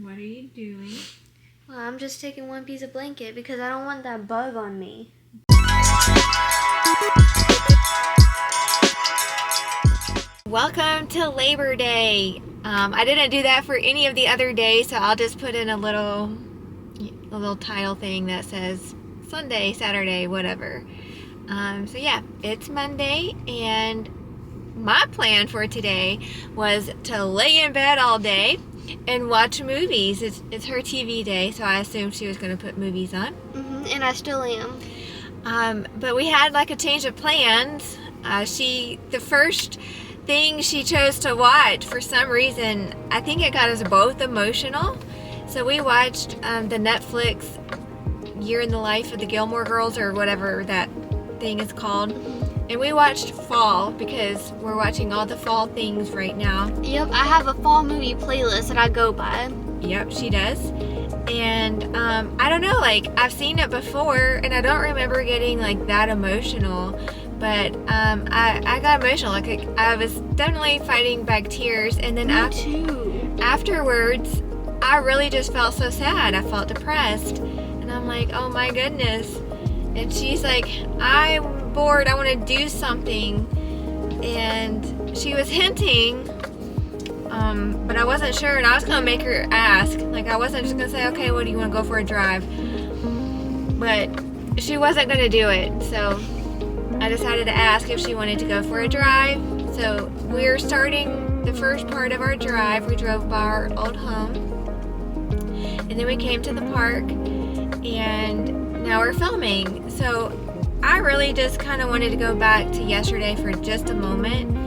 What are you doing? Well, I'm just taking one piece of blanket because I don't want that bug on me. Welcome to Labor Day. I didn't do that for any of the other days, so I'll just put in a little title thing that says Sunday, Saturday, whatever. So yeah, it's Monday, and my plan for today was to lay in bed all day and watch movies. It's her TV day, so I assumed she was going to put movies on. And I still am. But we had like a change of plans. The first thing she chose to watch, for some reason, I think it got us both emotional. So we watched the Netflix Year in the Life of the Gilmore Girls, or whatever that thing is called. And we watched Fall because we're watching all the fall things right now. Yep, I have a fall movie playlist that I go by. Yep, she does. And I don't know, like, I've seen it before and I don't remember getting like that emotional. But I got emotional. Like, I was definitely fighting back tears. And then afterwards, I really just felt so sad. I felt depressed. And I'm like, oh my goodness. And she's like, I'm bored. I want to do something. And she was hinting, but I wasn't sure. And I was going to make her ask. Like, I wasn't just going to say, okay, what do you want to go for a drive? But she wasn't going to do it. So I decided to ask if she wanted to go for a drive. So we're starting the first part of our drive. We drove by our old home, and then we came to the park, and now we're filming. So I really just kind of wanted to go back to yesterday for just a moment.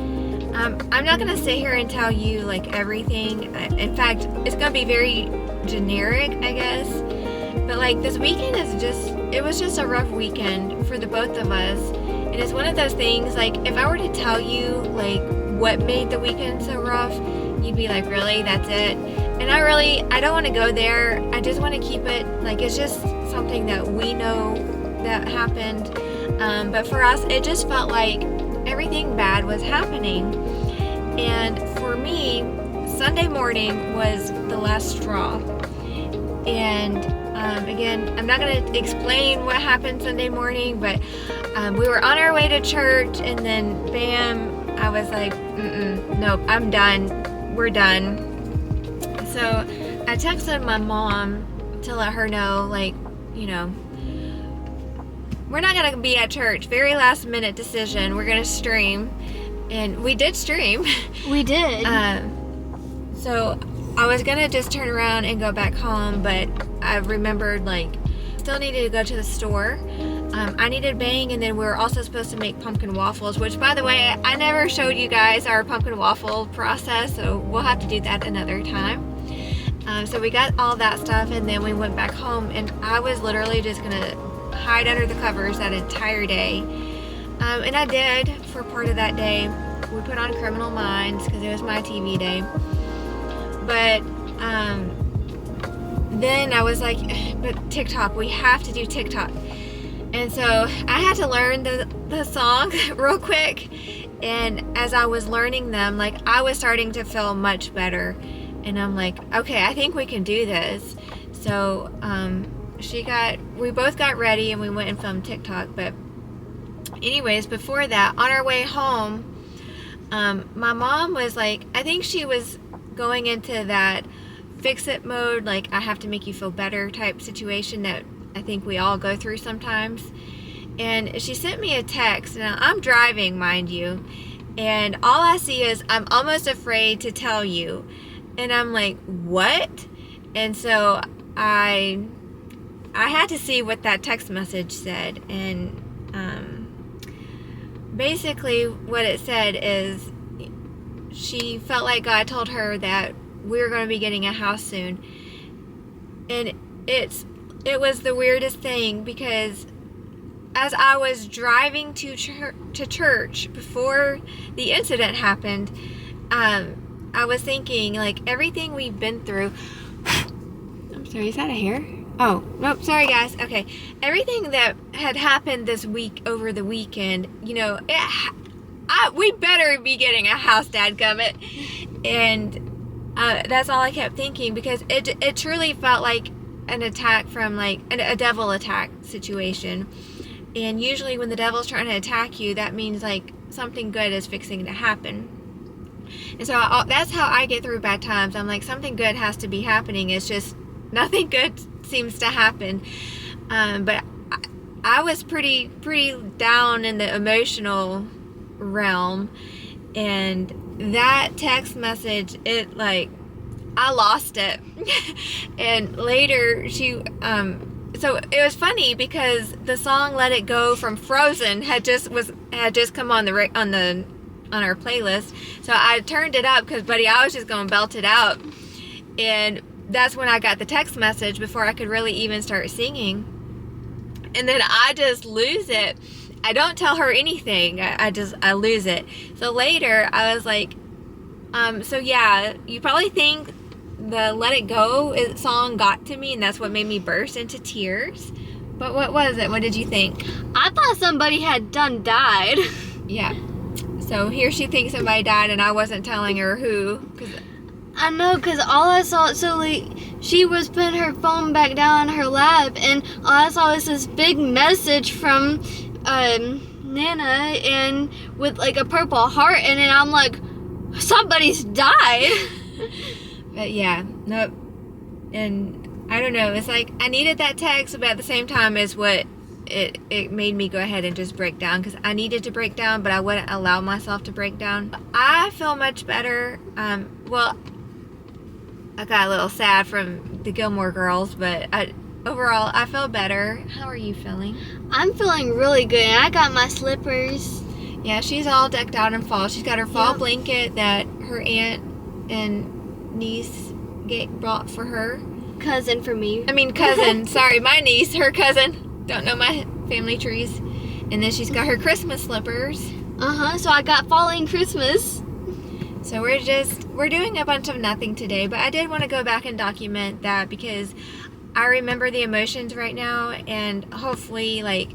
I'm not going to sit here and tell you like everything. In fact, it's going to be very generic, I guess. But like, this weekend it was just a rough weekend for the both of us. And it's one of those things, like, if I were to tell you, like, what made the weekend so rough, you'd be like, really? That's it? And I don't want to go there. I just want to keep it, like, it's just something that we know that happened. But for us, it just felt like everything bad was happening. And for me, Sunday morning was the last straw. And again, I'm not going to explain what happened Sunday morning, but we were on our way to church, and then bam, I was like, nope, I'm done. We're done. So I texted my mom to let her know, like, you know, we're not going to be at church. Very last minute decision. We're going to stream. And we did stream. We did. So I was going to just turn around and go back home, but I remembered, like, still needed to go to the store. I needed Bang, and then we were also supposed to make pumpkin waffles, which, by the way, I never showed you guys our pumpkin waffle process, so we'll have to do that another time. So we got all that stuff, and then we went back home, and I was literally just gonna hide under the covers that entire day. And I did for part of that day. We put on Criminal Minds because it was my TV day. But then I was like, but TikTok, we have to do TikTok. And so I had to learn the song real quick. And as I was learning them, like, I was starting to feel much better. And I'm like, okay, I think we can do this. So we both got ready and we went and filmed TikTok. But anyways, before that, on our way home, my mom was like, I think she was going into that fix it mode, like, I have to make you feel better type situation that I think we all go through sometimes. And she sent me a text. Now, I'm driving, mind you, and all I see is, I'm almost afraid to tell you. And I'm like, what? And so I had to see what that text message said. And basically what it said is, she felt like God told her that we were going to be getting a house soon. And it was the weirdest thing, because as I was driving to church before the incident happened, I was thinking, like, everything we've been through. I'm sorry, is that a hair? Oh, nope, sorry guys. Okay, everything that had happened this week, over the weekend, you know, we better be getting a house, dadgummit. And That's all I kept thinking, because it truly felt like an attack from like a devil attack situation. And usually when the devil's trying to attack you, that means like something good is fixing to happen. And so that's how I get through bad times. I'm like, something good has to be happening. It's just nothing good seems to happen. But I was pretty down in the emotional realm, and that text message, it like, I lost it. And later she so it was funny because the song Let It Go from Frozen had just come on our playlist. So I turned it up because, buddy, I was just going to belt it out. And that's when I got the text message before I could really even start singing. And then I just lose it. I don't tell her anything. I lose it. So later I was like, so yeah, you probably think the Let It Go song got to me, and that's what made me burst into tears. But what was it? What did you think? I thought somebody had died. Yeah. So here she thinks somebody died, and I wasn't telling her who. I know, because all I saw, so like, she was putting her phone back down on her lap, and all I saw was this big message from Nana, and with like a purple heart in it. I'm like, somebody's died. But yeah, nope. And I don't know, it's like I needed that text, but at the same time is what it made me go ahead and just break down, because I needed to break down, but I wouldn't allow myself to break down. I feel much better. Well, I got a little sad from the Gilmore Girls, but overall I feel better. How are you feeling? I'm feeling really good, and I got my slippers. Yeah, she's all decked out in fall. She's got her fall blanket that her aunt and niece brought for her. Cousin for me. I mean cousin. Sorry, my niece, her cousin. Don't know my family trees. And then she's got her Christmas slippers. So I got fall and Christmas. So we're doing a bunch of nothing today, but I did want to go back and document that because I remember the emotions right now, and hopefully like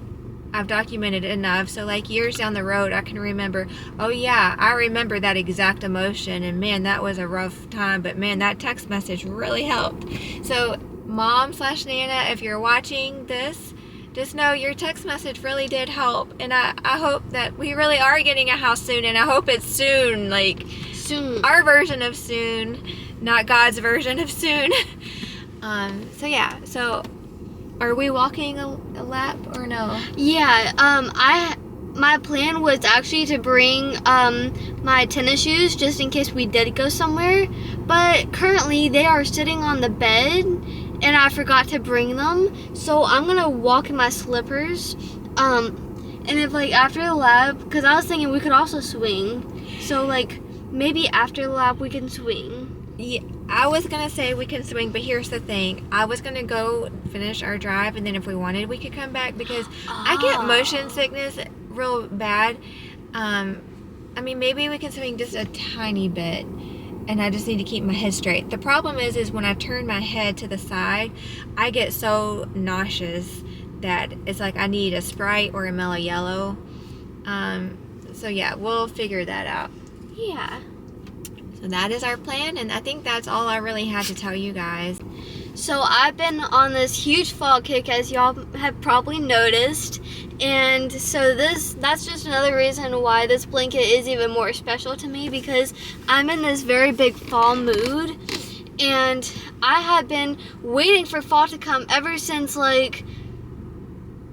I've documented enough, so like years down the road I can remember, oh yeah, I remember that exact emotion, and man, that was a rough time, but man, that text message really helped. So Mom/Nana, if you're watching this, just know your text message really did help, and I hope that we really are getting a house soon, and I hope it's soon, like soon. Our version of soon, not God's version of soon. So yeah, so are we walking a lap or no? Yeah, my plan was actually to bring my tennis shoes just in case we did go somewhere, but currently they are sitting on the bed and I forgot to bring them, so I'm gonna walk in my slippers. And if like after the lap, because I was thinking we could also swing, so like maybe after the lap we can swing. Yeah, I was gonna say we can swing, but here's the thing. I was gonna go finish our drive, and then if we wanted, we could come back, because I get motion sickness real bad. I mean, maybe we can swing just a tiny bit, and I just need to keep my head straight. The problem is when I turn my head to the side, I get so nauseous that it's like I need a Sprite or a Mellow Yellow. So yeah, we'll figure that out. Yeah. So that is our plan, and I think that's all I really had to tell you guys. So I've been on this huge fall kick, as y'all have probably noticed, and so that's just another reason why this blanket is even more special to me, because I'm in this very big fall mood, and I have been waiting for fall to come ever since, like,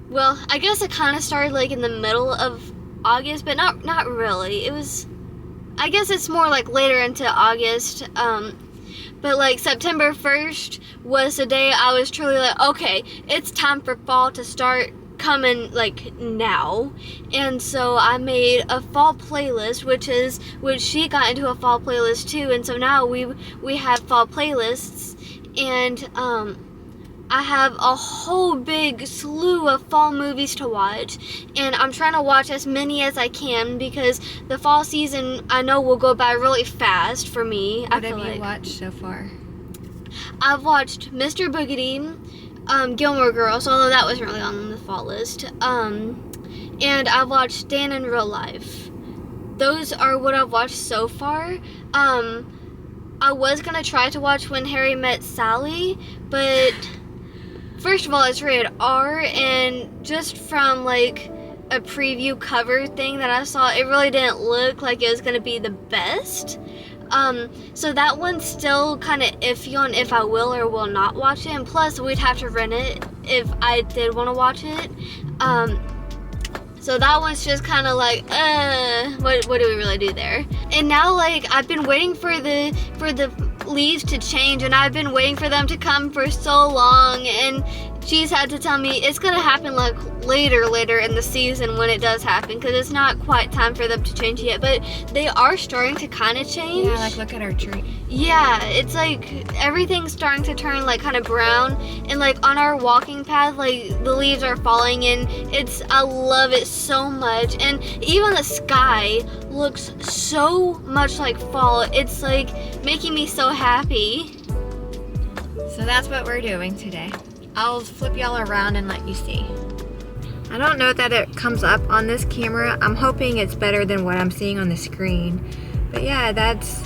well, I guess it kind of started like in the middle of August, but not really. It was, I guess it's more like later into August, but like September 1st was the day I was truly like, okay, it's time for fall to start coming, like, now. And so I made a fall playlist, which she got into a fall playlist too, and so now we have fall playlists, and I have a whole big slew of fall movies to watch, and I'm trying to watch as many as I can, because the fall season I know will go by really fast for me. What have you watched so far? I've watched Mr. Boogedy, Gilmore Girls, although that wasn't really on the fall list, and I've watched Dan in Real Life. Those are what I've watched so far. I was gonna try to watch When Harry Met Sally, but first of all, it's rated R, and just from like a preview cover thing that I saw, it really didn't look like it was gonna be the best. So that one's still kind of iffy on if I will or will not watch it, and plus we'd have to rent it if I did want to watch it. So that one's just kind of like, what do we really do there? And now, like, I've been waiting for the leaves to change, and I've been waiting for them to come for so long, and she's had to tell me it's gonna happen like later in the season when it does happen, because it's not quite time for them to change yet, but they are starting to kind of change. Yeah, like look at our tree. Yeah, it's like everything's starting to turn like kind of brown, and like on our walking path, like the leaves are falling, and I love it so much. And even the sky looks so much like fall. It's like making me so happy. So that's what we're doing today. I'll flip y'all around and let you see. I don't know that it comes up on this camera. I'm hoping it's better than what I'm seeing on the screen. But yeah, that's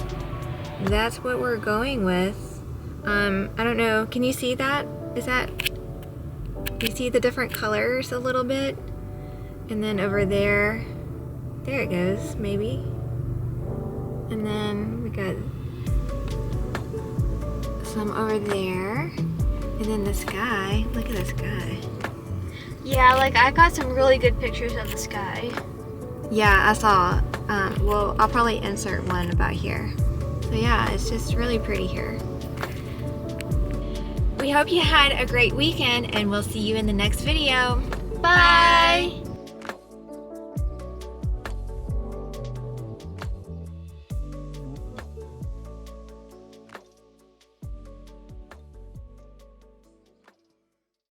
what we're going with. I don't know, can you see that? You see the different colors a little bit? And then over there it goes, maybe. And then we got some over there. And then the sky, look at the sky. Yeah, like I got some really good pictures of the sky. Yeah, I saw. Well, I'll probably insert one about here. So yeah, it's just really pretty here. We hope you had a great weekend, and we'll see you in the next video. Bye.